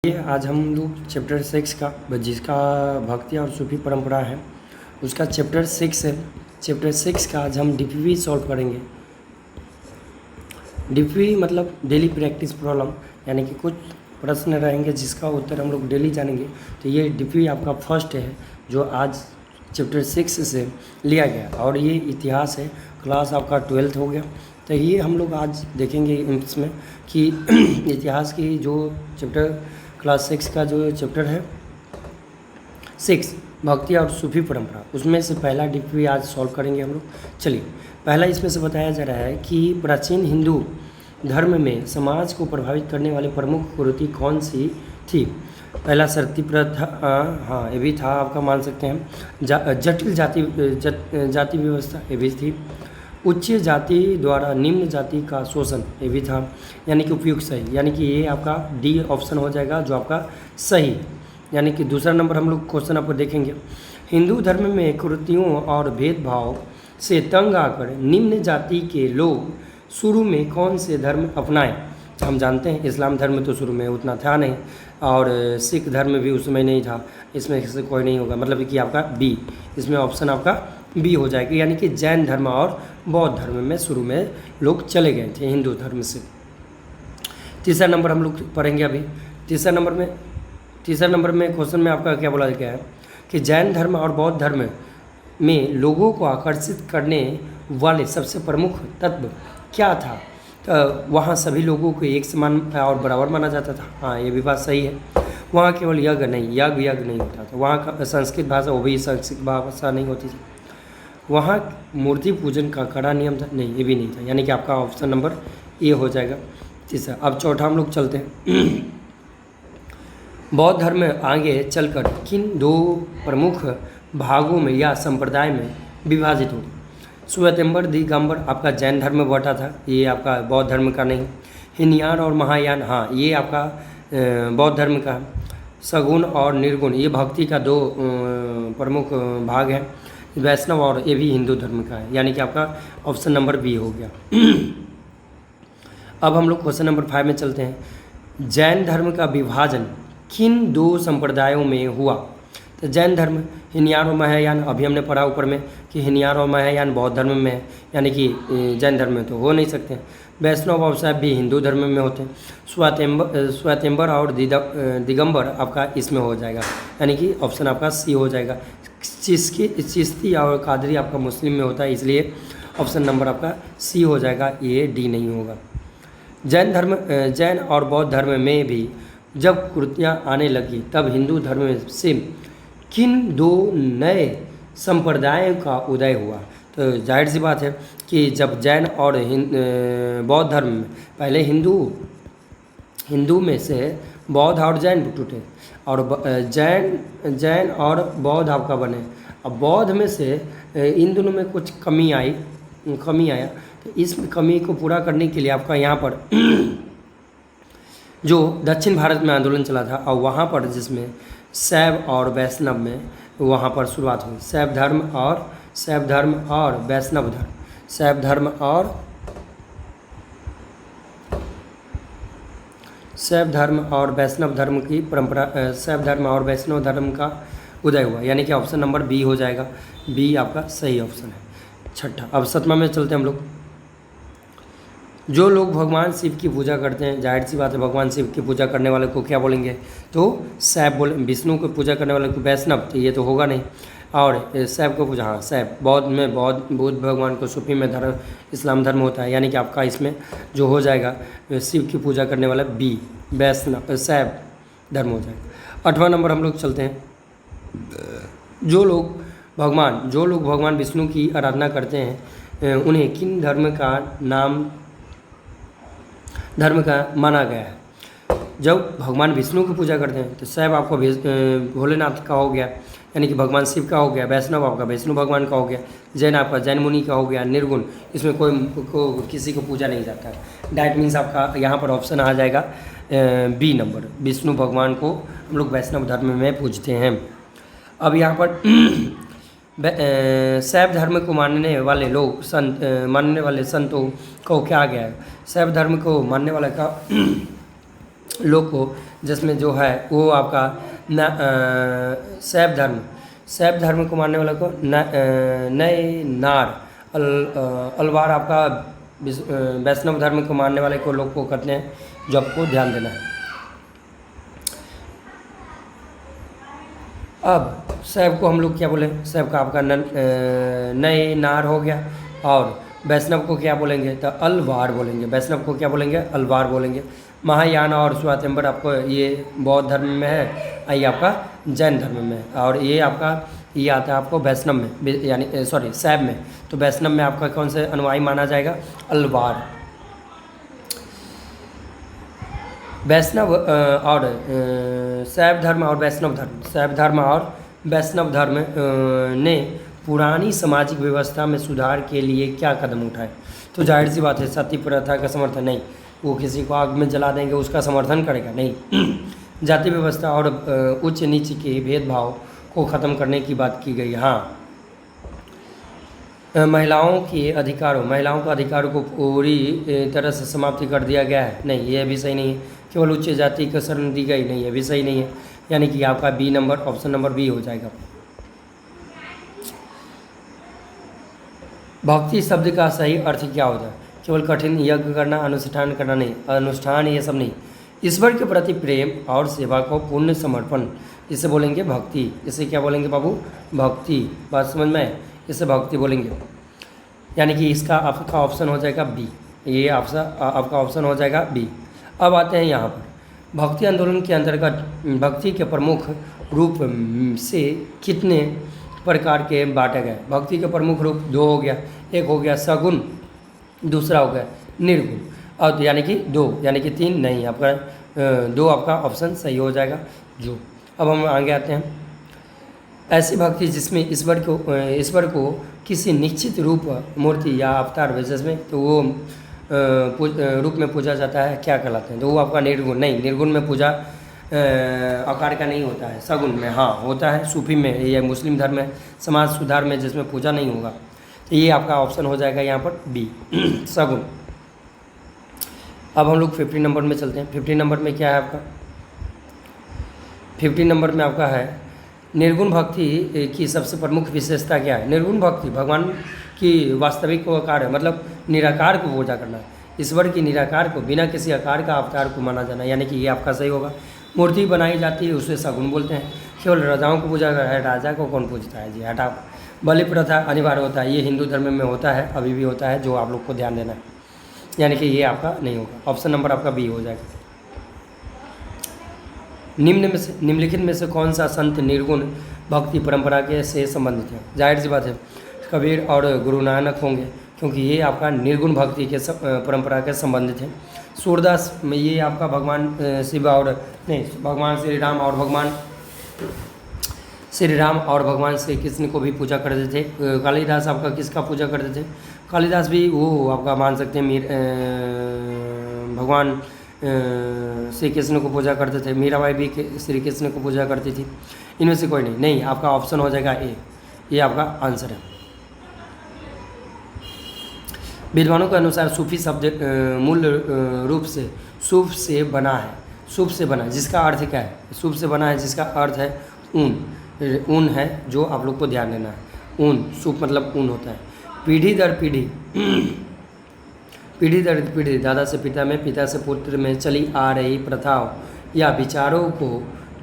ये आज हम लोग चैप्टर 6 का जिसका भक्ति और सूफी परंपरा है उसका चैप्टर 6 है। चैप्टर 6 का आज हम डीपीवी सॉल्व करेंगे। डीपीवी मतलब डेली प्रैक्टिस प्रॉब्लम, यानी कि कुछ प्रश्न रहेंगे जिसका उत्तर हम लोग डेली जानेंगे। तो ये डीपीवी आपका फर्स्ट है जो आज चैप्टर 6 से लिया गया और ये इतिहास है। क्लास आपका 12th हो गया। तो ये हम लोग आज देखेंगे इसमें कि इतिहास की जो चैप्टर क्लास 6 का जो चैप्टर है 6 भक्ति और सूफी परंपरा, उसमें से पहला डीपीवी आज सॉल्व करेंगे हम लोग। चलिए, पहला इसमें से बताया जा रहा है कि प्राचीन हिंदू धर्म में समाज को प्रभावित करने वाली प्रमुख कुरीति कौन सी थी। पहला सती प्रथा, हाँ ये भी था, आपका मान सकते हैं। जटिल जाति व्यवस्था, ये भी थी। उच्च जाति द्वारा निम्न जाति का शोषण, ये भी था, यानी कि उपयुक्त सही, यानी कि ये आपका डी ऑप्शन हो जाएगा जो आपका सही। यानी कि दूसरा नंबर हम लोग क्वेश्चन आपको देखेंगे। हिंदू धर्म में कुरीतियों और भेदभाव से तंग आकर निम्न जाति के लोग शुरू में कौन से धर्म अपनाए। हम जानते हैं इस्लाम धर्म तो शुरू में उतना था नहीं, और सिख धर्म भी उसमें नहीं था। इसमें से कोई नहीं होगा, मतलब कि आपका बी, इसमें ऑप्शन आपका बी हो जाएगा। यानी कि जैन धर्म और बौद्ध धर्म में शुरू में लोग चले गए थे हिंदू धर्म से। तीसरा नंबर हम लोग पढ़ेंगे अभी। तीसरा नंबर में क्वेश्चन में आपका क्या बोला गया है कि जैन धर्म और बौद्ध धर्म में लोगों को आकर्षित करने वाले सबसे प्रमुख तत्व क्या था। तो वहाँ सभी लोगों को एक समान और बराबर माना जाता था। हाँ, ये भी बात सही है। वहाँ केवल यज्ञ नहीं होता था। वहाँ का संस्कृत भाषा, वो भी संस्कृत भाषा नहीं होती थी। वहाँ मूर्ति पूजन का कड़ा नियम था, नहीं ये भी नहीं था। यानी कि आपका ऑप्शन नंबर ए हो जाएगा तीसरा। अब चौथा हम लोग चलते हैं। बौद्ध धर्म आगे चलकर किन दो प्रमुख भागों में या संप्रदाय में विभाजित हो। श्वेतांबर दिगंबर आपका जैन धर्म में बटा था, ये आपका बौद्ध धर्म का नहीं। हीनयान और महायान, हाँ ये आपका बौद्ध धर्म का। सगुण और निर्गुण, ये भक्ति का दो प्रमुख भाग हैं। वैष्णव और ये भी हिंदू धर्म का है, यानी कि आपका ऑप्शन नंबर बी हो गया। अब हम लोग क्वेश्चन नंबर 5 में चलते हैं। जैन धर्म का विभाजन किन दो संप्रदायों में हुआ। तो जैन धर्म हीनयान और महायान, अभी हमने पढ़ा ऊपर में कि हीनयान और महायान बौद्ध धर्म में है, यानी कि जैन धर्म में तो हो नहीं सकते। वैष्णव और शैव भी हिंदू धर्म में होते हैं। श्वेतांबर और दिगंबर आपका इसमें हो जाएगा, यानी कि ऑप्शन आपका सी हो जाएगा। चिश्ती और कादरी आपका मुस्लिम में होता है, इसलिए ऑप्शन नंबर आपका सी हो जाएगा, ये डी नहीं होगा। जैन और बौद्ध धर्म में भी जब कुरीतियाँ आने लगी तब हिंदू धर्म से किन दो नए संप्रदायों का उदय हुआ। तो जाहिर सी बात है कि जब जैन और बौद्ध धर्म में पहले हिंदू में से बौद्ध और जैन टूटे और जैन और बौद्ध आपका बने। अब बौद्ध में से इन दोनों में कुछ कमी आया, तो इस कमी को पूरा करने के लिए आपका यहाँ पर जो दक्षिण भारत में आंदोलन चला था और वहाँ पर जिसमें शैव और वैष्णव में वहाँ पर शुरुआत हुई। शैव धर्म और वैष्णव धर्म, शैव धर्म और वैष्णव धर्म की परंपरा, शैव धर्म और वैष्णव धर्म का उदय हुआ, यानी कि ऑप्शन नंबर बी हो जाएगा। बी आपका सही ऑप्शन है। छठा, अब सतमा में चलते हैं हम लोग। जो लोग भगवान शिव की पूजा करते हैं, जाहिर सी बात है भगवान शिव की पूजा करने वाले को क्या बोलेंगे, तो शैव बोले। विष्णु को पूजा करने वाले को वैष्णव, तो ये तो होगा नहीं। और शैव को पूजा, हाँ शैव। बौद्ध में बुद्ध भगवान को, सूफी में धर्म इस्लाम धर्म होता है, यानी कि आपका इसमें जो हो जाएगा शिव की पूजा करने वाला बी वैष्णव शैव धर्म हो जाएगा। 8वां नंबर हम लोग चलते हैं। जो लोग भगवान विष्णु की आराधना करते हैं उन्हें किन धर्म का माना गया है। जब भगवान विष्णु की पूजा करते हैं तो शैव आपका भोलेनाथ का हो गया, यानी कि भगवान शिव का हो गया। वैष्णव आपका विष्णु भगवान का हो गया। जैन आपका जैन मुनि का हो गया। निर्गुण, इसमें किसी को पूजा नहीं जाता है। डैट मीन्स आपका यहाँ पर ऑप्शन आ जाएगा बी नंबर, विष्णु भगवान को हम लोग वैष्णव धर्म में पूजते हैं। अब यहाँ पर शैव धर्म को मानने वाले संतों को क्या गया है। शैव धर्म को मानने वाले का लोग को, जिसमें जो है वो आपका शैव धर्म को मानने वाले को नए नार अलवार आपका वैष्णव धर्म को मानने वाले को लोग को कहते हैं, जो आपको ध्यान देना है। अब शैव को हम लोग क्या बोले, शैव का आपका नए नार हो गया, और वैष्णव को क्या बोलेंगे, तो अलवार बोलेंगे। वैष्णव को क्या बोलेंगे, अलवार बोलेंगे। महायान और श्वेतांबर आपको ये बौद्ध धर्म में है, ये आपका जैन धर्म में है, और ये आपका ये आता है आपको वैष्णव में, यानी सॉरी शैव में। तो वैष्णव में आपका कौन से अनुयायी माना जाएगा, अलवार। वैष्णव और शैव धर्म और वैष्णव धर्म, शैव धर्म और वैष्णव धर्म ने पुरानी सामाजिक व्यवस्था में सुधार के लिए क्या कदम उठाए। तो जाहिर सी बात है, सती प्रथा का समर्थन नहीं, वो किसी को आग में जला देंगे उसका समर्थन करेगा नहीं। जाति व्यवस्था और उच्च नीच के भेदभाव को ख़त्म करने की बात की गई। हाँ, महिलाओं के अधिकारों को पूरी तरह से समाप्ति कर दिया गया है, नहीं, यह भी सही नहीं है। केवल उच्च जाति को शरण दी गई, नहीं, यह भी सही नहीं है। यानी कि आपका B number, option number B हो जाएगा। भक्ति शब्द का सही अर्थ क्या होता है, केवल कठिन यज्ञ करना, अनुष्ठान करना नहीं, अनुष्ठान ये सब नहीं, ईश्वर के प्रति प्रेम और सेवा को पूर्ण समर्पण, इसे बोलेंगे भक्ति। इसे क्या बोलेंगे बाबू, भक्ति। बात समझ में, इसे भक्ति बोलेंगे। यानी कि इसका आपका ऑप्शन हो जाएगा बी, ये आपका ऑप्शन हो जाएगा बी। अब आते हैं यहाँ पर, भक्ति आंदोलन के अंतर्गत भक्ति के प्रमुख रूप से कितने प्रकार के बांटे गए। भक्ति के प्रमुख रूप दो हो गया, एक हो गया सगुण, दूसरा हो गया निर्गुण। और यानी कि दो, यानी कि तीन नहीं, आपका दो आपका ऑप्शन सही हो जाएगा जो। अब हम आगे आते हैं, ऐसी भक्ति जिसमें ईश्वर को किसी निश्चित रूप, मूर्ति या अवतार जिसमें तो वो रूप में पूजा जाता है, क्या कहलाते हैं, तो वो आपका निर्गुण। नहीं, निर्गुण में पूजा आकार का नहीं होता है, सगुण में हाँ होता है। सूफी में, ये मुस्लिम धर्म में, समाज सुधार में, जिसमें पूजा नहीं होगा, तो ये आपका ऑप्शन हो जाएगा यहाँ पर बी, सगुण। अब हम लोग 50 नंबर में चलते हैं। 50 नंबर में क्या है आपका, 50 नंबर में आपका है निर्गुण भक्ति की सबसे प्रमुख विशेषता क्या है। निर्गुण भक्ति भगवान की वास्तविक आकार है, मतलब निराकार को पूजा करना, ईश्वर की निराकार को बिना किसी आकार का अवतार को माना जाना, यानी कि ये आपका सही होगा। मूर्ति बनाई जाती है, उसे सगुण बोलते हैं। केवल राजाओं को पूजा है, राजा को कौन पूजता है जी, हटाओ। बलि प्रथा अनिवार्य होता है, ये हिंदू धर्म में होता है, अभी भी होता है, जो आप लोग को ध्यान देना है, यानी कि ये आपका नहीं होगा। ऑप्शन नंबर आपका बी हो जाएगा। निम्नलिखित में से कौन सा संत निर्गुण भक्ति परंपरा के से संबंधित है। जाहिर सी बात है कबीर और गुरु नानक होंगे, क्योंकि ये आपका निर्गुण भक्ति के परंपरा के संबंधित है। सूरदास में ये आपका भगवान शिव और नहीं, भगवान श्री राम और भगवान श्री कृष्ण को भी पूजा करते थे। कालिदास आपका किसका पूजा करते थे, कालिदास भी वो आपका मान सकते हैं भगवान श्री कृष्ण को पूजा करते थे। मीराबाई भी श्री कृष्ण को पूजा करती थी। इनमें से कोई नहीं, नहीं आपका ऑप्शन हो जाएगा ए, ये आपका आंसर है। विद्वानों के अनुसार सूफी शब्द मूल रूप से सूफ से बना है, सूफ से बना, जिसका अर्थ क्या है, सूफ से बना है जिसका अर्थ है ऊन है, जो आप लोग को ध्यान देना है। ऊन, सूफ मतलब ऊन होता है। पीढ़ी दर पीढ़ी दादा से पिता में, पिता से पुत्र में चली आ रही प्रथाओं या विचारों को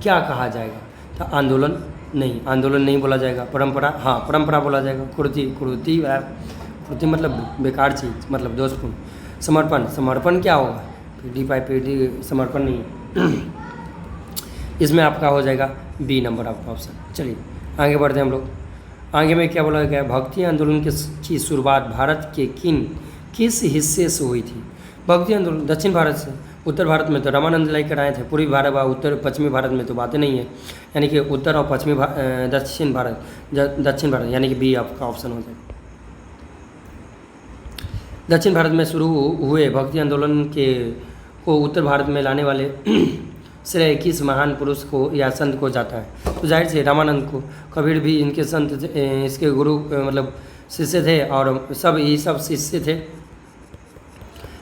क्या कहा जाएगा। तो आंदोलन नहीं बोला जाएगा। परंपरा, हाँ परंपरा बोला जाएगा। कुर्ती मतलब बेकार चीज़, मतलब दोषपूर्ण। समर्पण क्या होगा, पीढ़ी बाई पीढ़ी समर्पण नहीं। इसमें आपका हो जाएगा बी नंबर आपका ऑप्शन। चलिए आगे बढ़ते हैं हम लोग। आगे में क्या बोला गया, भक्ति आंदोलन की शुरुआत भारत के किस हिस्से से हुई थी। भक्ति आंदोलन दक्षिण भारत से। उत्तर भारत में तो रामानंद लाई कर आए थे। पूर्वी भारत व उत्तर पश्चिमी भारत में तो बातें नहीं है, यानी कि उत्तर और पश्चिमी दक्षिण भारत, यानी कि बी आपका ऑप्शन हो जाएगा। दक्षिण भारत में शुरू हुए भक्ति आंदोलन को उत्तर भारत में लाने वाले श्रेय किस महान पुरुष को या संत को जाता है। तो जाहिर से रामानंद को। कबीर भी इनके संत, इसके गुरु मतलब शिष्य थे, और सब शिष्य थे।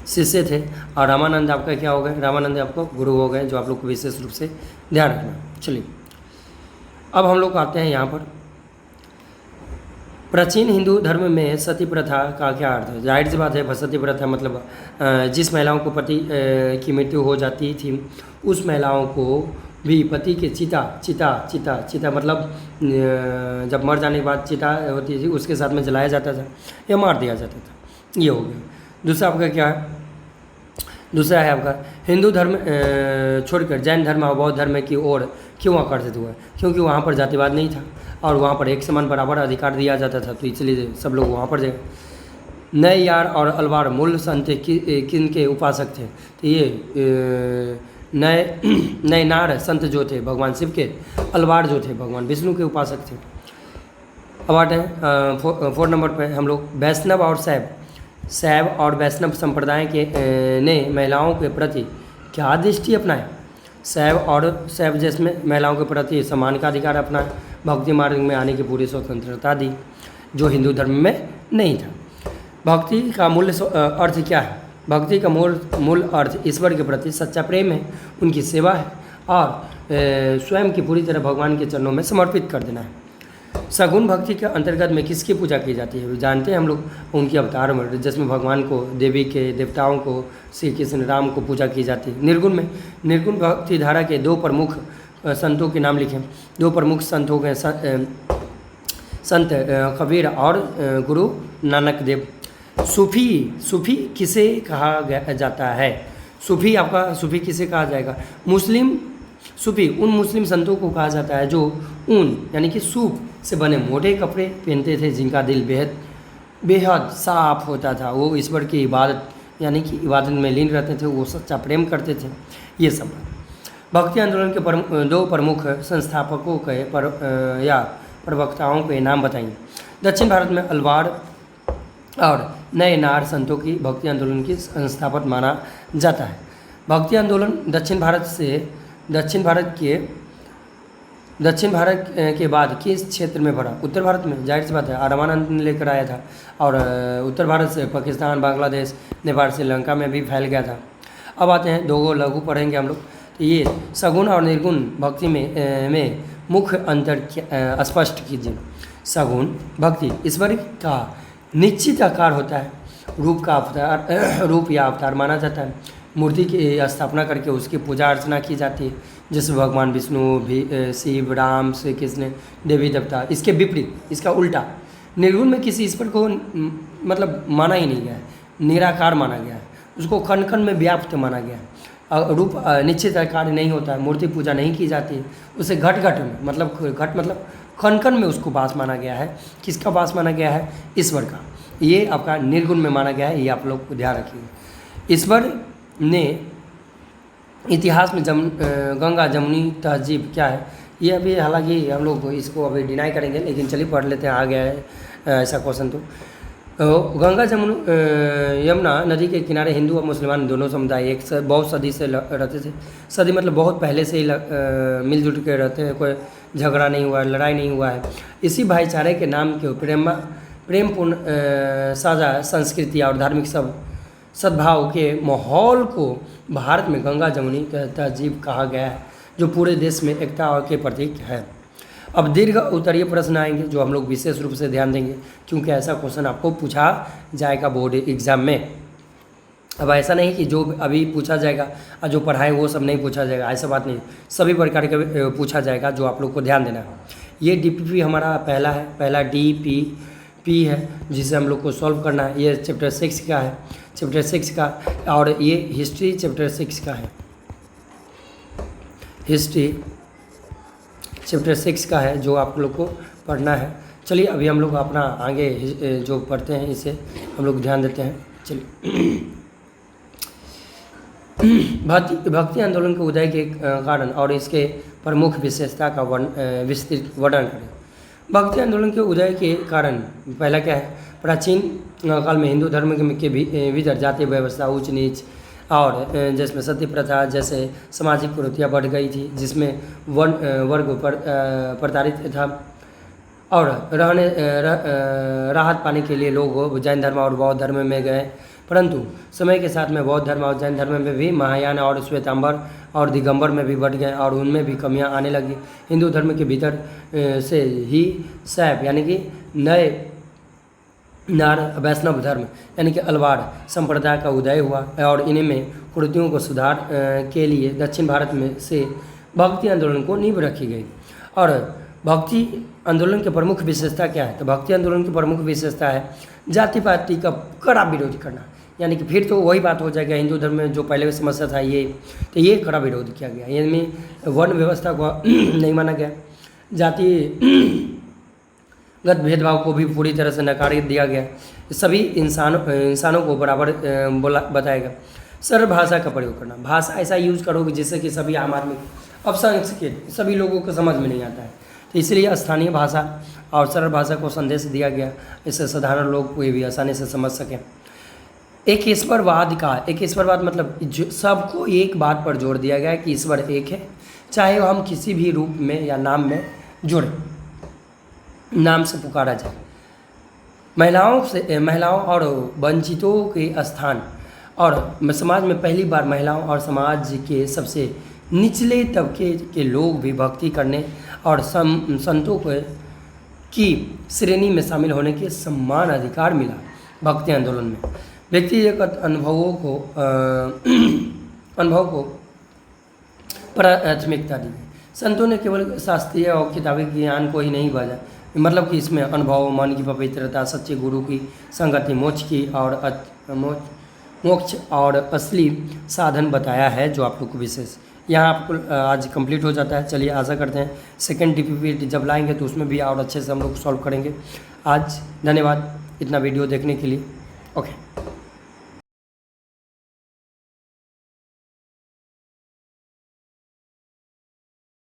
शिष्य थे, और रामानंद आपका क्या हो गए, रामानंद आपको गुरु हो गए, जो आप लोग को विशेष रूप से ध्यान रखना। चलिए अब हम लोग आते हैं यहाँ पर, प्राचीन हिंदू धर्म में सती प्रथा का क्या अर्थ है। जाहिर सी बात है, सती प्रथा मतलब जिस महिलाओं को पति की मृत्यु हो जाती थी, उस महिलाओं को भी पति के चिता मतलब जब मर जाने के बाद चिता होती थी उसके साथ में जलाया जाता था या मार दिया जाता था। ये हो गया। दूसरा आपका क्या है, दूसरा है आपका हिंदू धर्म छोड़कर जैन धर्म और बौद्ध धर्म की ओर क्यों आकर्षित हुआ, क्योंकि वहाँ पर जातिवाद नहीं था और वहाँ पर एक समान बराबर अधिकार दिया जाता था, तो इसलिए सब लोग वहाँ पर गए। नए यार और अलवार मूल संत किन के उपासक थे, तो ये नए नार संत जो थे भगवान शिव के, अलवार जो थे भगवान विष्णु के उपासक थे। अब आते हैं 4 नंबर पे हम लोग, वैष्णव और शैव और वैष्णव संप्रदाय के ने महिलाओं के प्रति क्या दृष्टि अपनाए। शैव जिसमें महिलाओं के प्रति सम्मान का अधिकार अपनाए, भक्ति मार्ग में आने की पूरी स्वतंत्रता दी, जो हिंदू धर्म में नहीं था। भक्ति का मूल अर्थ क्या है, भक्ति का मूल अर्थ ईश्वर के प्रति सच्चा प्रेम है, उनकी सेवा है और स्वयं की पूरी तरह भगवान के चरणों में समर्पित कर देना है। सगुण भक्ति के अंतर्गत में किसकी पूजा की जाती है, जानते हैं हम लोग, उनकी अवतार में, जिसमें भगवान को, देवी के, देवताओं को, श्री कृष्ण राम को पूजा की जाती है। निर्गुण में, निर्गुण भक्ति धारा के 2 प्रमुख संतों के नाम लिखें। 2 प्रमुख संत हो गए संत कबीर और गुरु नानक देव। सूफी किसे कहा जाता है, सूफी किसे कहा जाएगा, मुस्लिम सूफी उन मुस्लिम संतों को कहा जाता है जो ऊन यानी कि सूफ से बने मोटे कपड़े पहनते थे, जिनका दिल बेहद साफ होता था, वो ईश्वर की इबादत यानी कि इबादत में लीन रहते थे, वो सच्चा प्रेम करते थे। ये सब भक्ति आंदोलन के 2 प्रमुख संस्थापकों के प्रवक्ताओं के नाम बताइए। दक्षिण भारत में अलवार और नए नार संतों की भक्ति आंदोलन की संस्थापक माना जाता है। भक्ति आंदोलन दक्षिण भारत के बाद किस क्षेत्र में बढ़ा, उत्तर भारत में। जाहिर सी बात है, रामानंद ने लेकर आया था और उत्तर भारत से पाकिस्तान, बांग्लादेश, नेपाल, श्रीलंका में भी फैल गया था। अब आते हैं 2 लघु पढ़ेंगे हम लोग। तो ये सगुण और निर्गुण भक्ति में मुख्य अंतर स्पष्ट कीजिए। सगुण भक्ति ईश्वर का निश्चित आकार होता है, रूप या अवतार माना जाता है, मूर्ति की स्थापना करके उसकी पूजा अर्चना की जाती है, जैसे भगवान विष्णु, शिव, राम, श्री कृष्ण, देवी देवता। इसके विपरीत, इसका उल्टा, निर्गुण में किसी ईश्वर को मतलब माना ही नहीं गया है, निराकार माना गया है, उसको कण कण में व्याप्त माना गया है, रूप निश्चित आकार नहीं होता है, मूर्ति पूजा नहीं की जाती है, उसे घट में मतलब कण कण में उसको वास माना गया है। किसका वास माना गया है, ईश्वर का। ये आपका निर्गुण में माना गया है, ये आप लोग को ध्यान रखिए। ईश्वर ने इतिहास में गंगा जमुनी तहजीब क्या है, ये अभी हालांकि हम लोग इसको अभी डिनाई करेंगे, लेकिन चलिए पढ़ लेते हैं, आ गया है ऐसा क्वेश्चन। तो गंगा यमुना नदी के किनारे हिंदू और मुसलमान दोनों समुदाय एक बहुत सदी से रहते थे। सदी मतलब बहुत पहले से ही मिलजुल के रहते हैं, कोई झगड़ा नहीं हुआ है, लड़ाई नहीं हुआ है। इसी भाईचारे के नाम के प्रेमपूर्ण साझा संस्कृति और धार्मिक सद्भाव के माहौल को भारत में गंगा जमुनी तहजीब कहा गया है, जो पूरे देश में एकता के प्रतीक है। अब दीर्घ उत्तरीय प्रश्न आएंगे, जो हम लोग विशेष रूप से ध्यान देंगे, क्योंकि ऐसा क्वेश्चन आपको पूछा जाएगा बोर्ड एग्जाम में। अब ऐसा नहीं कि जो अभी पूछा जाएगा और जो पढ़ाए वो सब नहीं पूछा जाएगा, ऐसा बात नहीं, सभी प्रकार का पूछा जाएगा, जो आप लोग को ध्यान देना है। ये DPP हमारा पहला DPP है, जिसे हम लोग को सॉल्व करना है। ये चैप्टर 6 का है, चैप्टर 6 का, और ये हिस्ट्री चैप्टर 6 का है, हिस्ट्री चैप्टर 6 का है, जो आप लोग को पढ़ना है। चलिए अभी हम लोग अपना आगे जो पढ़ते हैं इसे हम लोग ध्यान देते हैं। चलिए भक्ति आंदोलन के उदय के कारण और इसके प्रमुख विशेषता का विस्तृत वर्णन करें। भक्ति आंदोलन के उदय के कारण पहला क्या है, प्राचीन काल में हिंदू धर्म के भीतर जातीय व्यवस्था, ऊंच नीच और जिसमें सती प्रथा जैसे सामाजिक कुरीतियाँ बढ़ गई थी, जिसमें वर्ग प्रताड़ित था, और राहत पाने के लिए लोग जैन धर्म और बौद्ध धर्म में गए। परंतु समय के साथ में बौद्ध धर्म और जैन धर्म में भी महायान और श्वेतांबर और दिगंबर में भी बढ़ गए और उनमें भी कमियां आने लगी। हिंदू धर्म के भीतर से ही शैव यानी कि नए नार वैष्णव धर्म यानी कि अलवाड़ संप्रदाय का उदय हुआ और इन्हीं में कुरीतियों को सुधार के लिए दक्षिण भारत में से भक्ति आंदोलन को नींव रखी गई। और भक्ति आंदोलन की प्रमुख विशेषता क्या है? तो भक्ति आंदोलन की प्रमुख विशेषता है जाति पाति का कड़ा विरोध करना। यानी कि फिर तो वही बात हो जाएगा, हिंदू धर्म में जो पहले समस्या था ये कड़ा विरोध किया गया। इनमें वर्ण व्यवस्था को नहीं माना गया, जाति गत भेदभाव को भी पूरी तरह से नकार दिया गया। सभी इंसानों को बराबर बताया गया। सरल भाषा का प्रयोग करना, भाषा ऐसा यूज करोगे जिससे कि सभी आम आदमी अल्पसंख्यक सभी लोगों को समझ में नहीं आता है, तो इसलिए स्थानीय भाषा और सरल भाषा को संदेश दिया गया, इससे साधारण लोग कोई भी आसानी से समझ सकें। एक ईश्वरवाद मतलब जो सबको एक बात पर जोर दिया गया है कि ईश्वर एक है, चाहे वो हम किसी भी रूप में या नाम में जुड़े, नाम से पुकारा जाए। महिलाओं और वंचितों के स्थान और समाज में पहली बार महिलाओं और समाज के सबसे निचले तबके के लोग भी भक्ति करने और संतों की श्रेणी में शामिल होने के समान अधिकार मिला। भक्ति आंदोलन में व्यक्तिगत अनुभव को प्राथमिकता दी। संतों ने केवल शास्त्रीय और किताबी ज्ञान को ही नहीं बाजा, मतलब कि इसमें अनुभव, मन की पवित्रता, सच्चे गुरु की संगति, मोक्ष और असली साधन बताया है, जो आप लोग को विशेष यहाँ आपको आज कंप्लीट हो जाता है। चलिए आशा करते हैं सेकंड DPP जब लाएंगे तो उसमें भी और अच्छे से हम लोग सॉल्व करेंगे। आज धन्यवाद इतना वीडियो देखने के लिए। ओके।